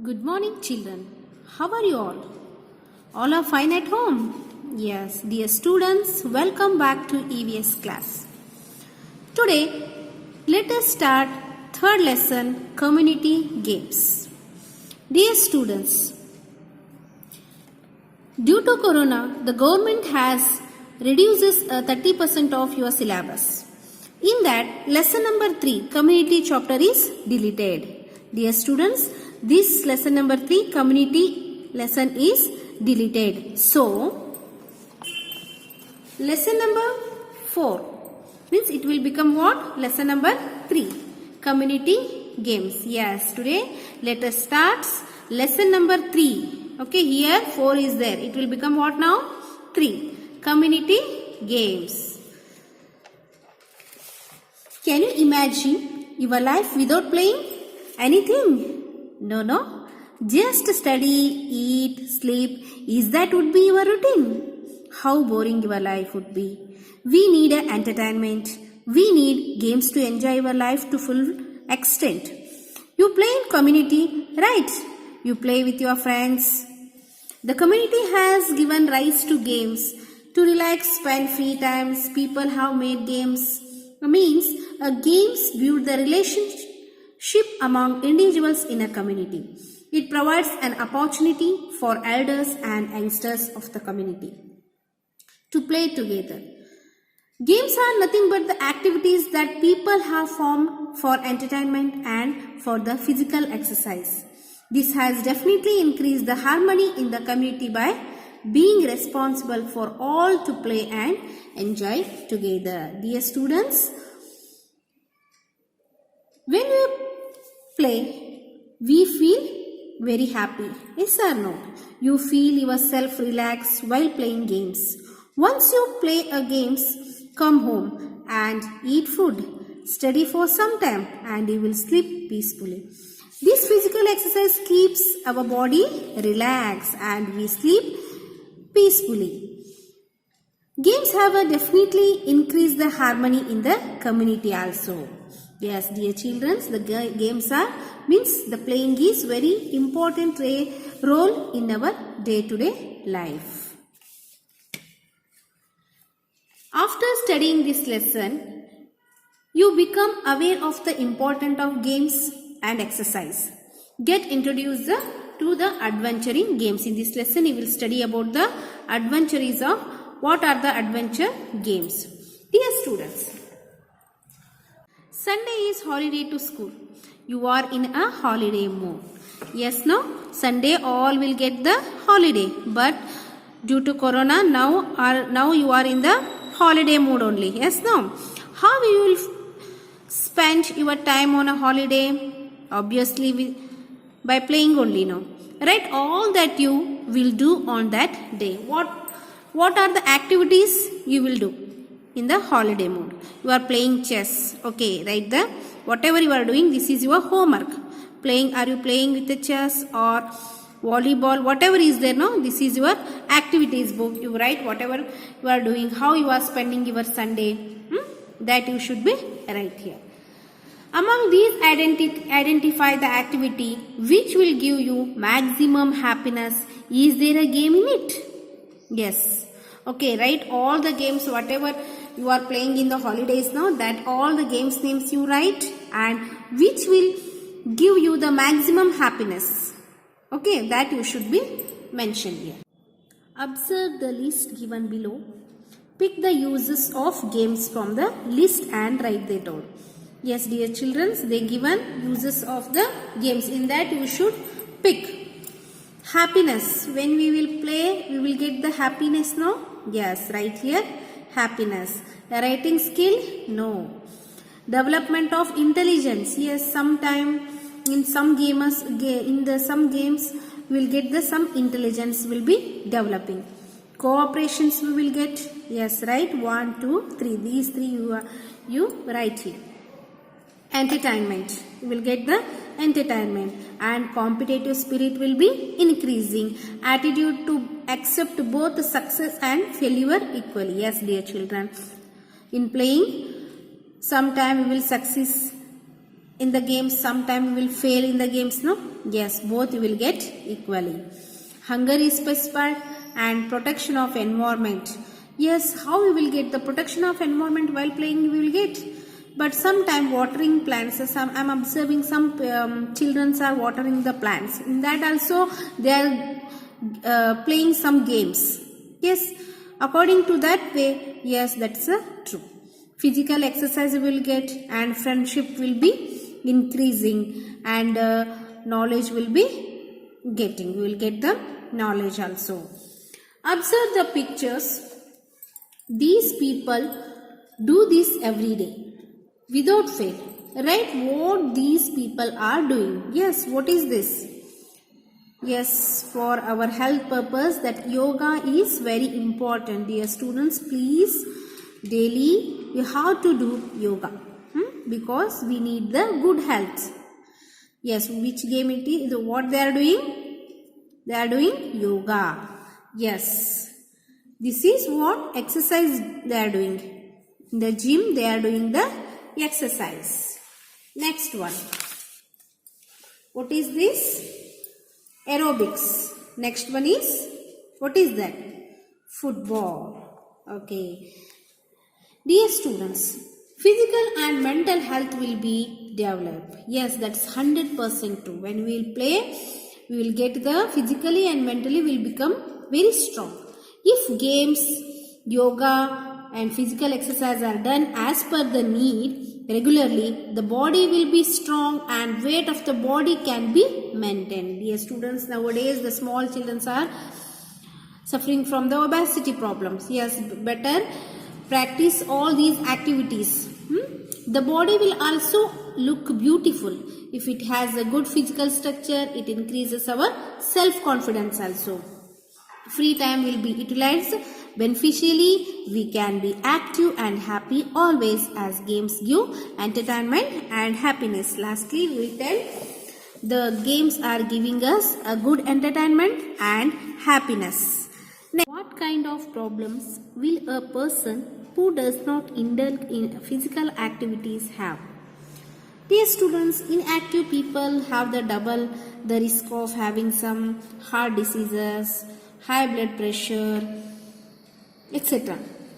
Good morning, children. How are you all? All are fine at home? Yes, dear students, welcome back to EVS class. Today, let us start third lesson, Community Games. Dear students, due to Corona, the government has reduces 30% of your syllabus. In that, lesson number 3, Community chapter is deleted. Dear students, this lesson number 3, Community lesson is deleted. So, lesson number 4 means it will become what? Lesson number 3, Community Games. Yes, today let us start lesson number 3. Okay, here 4 is there. It will become what now? 3, Community Games. Can you imagine your life without playing anything? No. Just study, eat, sleep. Is that would be your routine? How boring your life would be. We need an entertainment. We need games to enjoy your life to full extent. You play in community, right? You play with your friends. The community has given rise to games. To relax, spend free times, people have made games. Games build the relationship among individuals in a community. It provides an opportunity for elders and youngsters of the community to play together. Games are nothing but the activities that people have formed for entertainment and for the physical exercise. This has definitely increased the harmony in the community by being responsible for all to play and enjoy together. Dear students, when we play, we feel very happy. Yes or no? You feel yourself relaxed while playing games. Once you play a games, come home and eat food, study for some time, and you will sleep peacefully. This physical exercise keeps our body relaxed and we sleep peacefully. Games have definitely increased the harmony in the community also. Yes, dear children, the games means the playing is very important role in our day-to-day life. After studying this lesson, you become aware of the importance of games and exercise. Get introduced to the adventuring games. In this lesson, you will study about the adventures of what are the adventure games. Dear students, Sunday is holiday to school. You are in a holiday mood. Yes, no? Sunday all will get the holiday. But due to Corona, now you are in the holiday mood only. Yes, no? How you will spend your time on a holiday? Obviously, by playing only, no? Right? All that you will do on that day. What are the activities you will do in the holiday mood? You are playing chess. Okay, right there. Whatever you are doing, this is your homework. Are you playing with the chess or volleyball? Whatever is there, no? This is your activities book. You write whatever you are doing, how you are spending your Sunday. That you should be right here. Among these, identify the activity which will give you maximum happiness. Is there a game in it? Yes. Okay, write all the games, whatever you are playing in the holidays now, that all the games names you write and which will give you the maximum happiness. Okay, that you should be mentioned here. Observe the list given below. Pick the uses of games from the list and write them down. Yes, dear children, they given uses of the games. In that you should pick. Happiness. When we will play, we will get the happiness now. Yes, right here. Happiness. The writing skill? No. Development of intelligence. Yes, sometime in some games, some games we will get some intelligence will be developing. Cooperations we will get. Yes, right. 1, 2, 3. These 3 you write here. Entertainment. You will get the entertainment and competitive spirit will be increasing. Attitude to accept both success and failure equally. Yes, dear children. In playing, sometime we will succeed in the games, sometime we will fail in the games, no? Yes, both you will get equally. Hunger is specified and protection of environment. Yes, how we will get the protection of environment while playing we will get. But sometime watering plants, I am observing some children are watering the plants. In that also they are playing some games. Yes, according to that way, yes, that's true. Physical exercise we will get and friendship will be increasing and knowledge will be getting. We will get the knowledge also. Observe the pictures. These people do this every day without fail. Write what these people are doing. Yes, what is this? Yes, for our health purpose, that yoga is very important. Dear students, please daily you have to do yoga because we need the good health. Yes, which game it is? What they are doing? They are doing yoga. Yes, this is what exercise they are doing. In the gym they are doing the exercise. Next one. What is this? Aerobics. Next one is, what is that? Football. Okay. Dear students, physical and mental health will be developed. Yes, that's 100% true. When we will play, we will get the physically and mentally will become very strong. If games, yoga and physical exercise are done as per the need regularly, the body will be strong and weight of the body can be maintained. Dear students, nowadays the small children are suffering from the obesity problems. Yes, better practice all these activities. The body will also look beautiful. If it has a good physical structure, it increases our self-confidence also. Free time will be utilized beneficially. We can be active and happy always, as games give entertainment and happiness. Lastly, we tell the games are giving us a good entertainment and happiness. Next, what kind of problems will a person who does not indulge in physical activities have? Dear students, inactive people have the risk of having some heart diseases, high blood pressure, etc.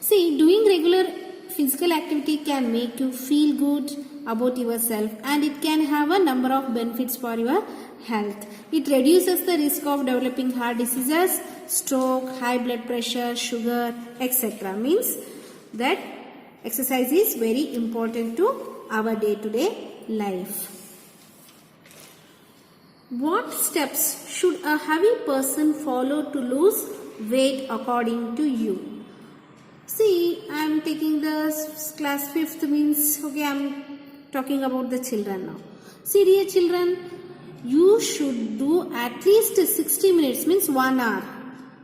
See, doing regular physical activity can make you feel good about yourself and it can have a number of benefits for your health. It reduces the risk of developing heart diseases, stroke, high blood pressure, sugar, etc. Means that exercise is very important to our day-to-day life. What steps should a heavy person follow to lose weight according to you? See, I am taking the class 5th means, okay, I am talking about the children now. See, dear children, you should do at least 60 minutes means 1 hour.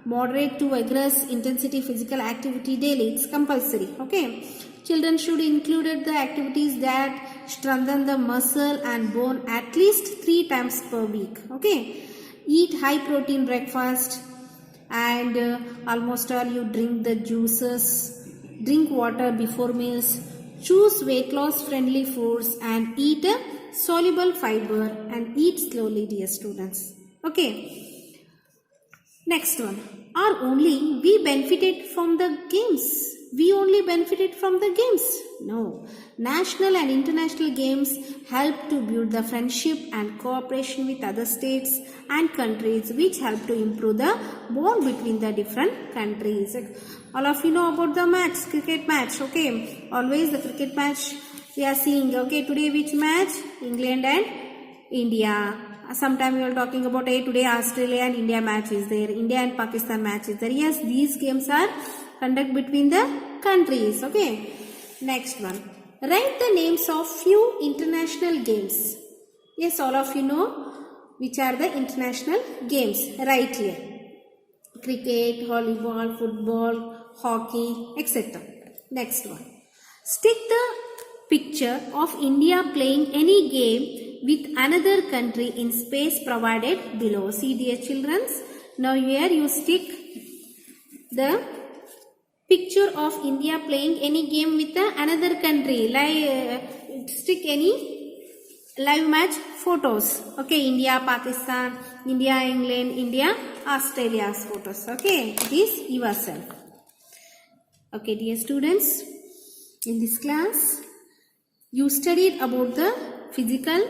Moderate to vigorous intensity physical activity daily. It's compulsory. Okay. Children should include the activities that strengthen the muscle and bone at least 3 times per week. Okay. Eat high protein breakfast and almost all you drink the juices. Drink water before meals. Choose weight loss friendly foods and eat a soluble fiber and eat slowly, dear students. Okay. Next one. Are only we benefited from the games? We only benefited from the games? No. National and international games help to build the friendship and cooperation with other states and countries, which help to improve the bond between the different countries. All of you know about the match, cricket match. Okay. Always the cricket match we are seeing. Okay. Today which match? England and India. Sometime we are talking about today Australia and India match is there. India and Pakistan match is there. Yes, these games are conducted between the countries. Okay. Next one. Write the names of few international games. Yes, all of you know which are the international games. Right here. Cricket, volleyball, football, hockey, etc. Next one. Stick the picture of India playing any game with another country in space provided below. See, dear children, now here you stick the picture of India playing any game with another country. Like stick any live match photos. Okay, India, Pakistan, India, England, India, Australia's photos. Okay, it is yourself. Okay, dear students, in this class you studied about the physical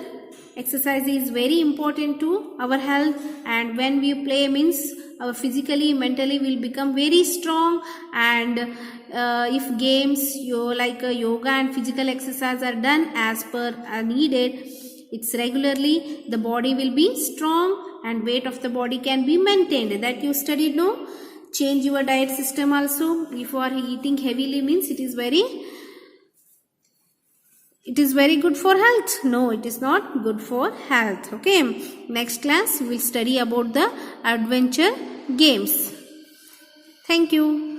exercise is very important to our health, and when we play means our physically mentally will become very strong. And if games like yoga and physical exercise are done as per needed, it's regularly, the body will be strong and weight of the body can be maintained. That you studied, no? Change your diet system also. If you are eating heavily means it is very good for health. No, it is not good for health. Okay, next class we will study about the adventure games. Thank you.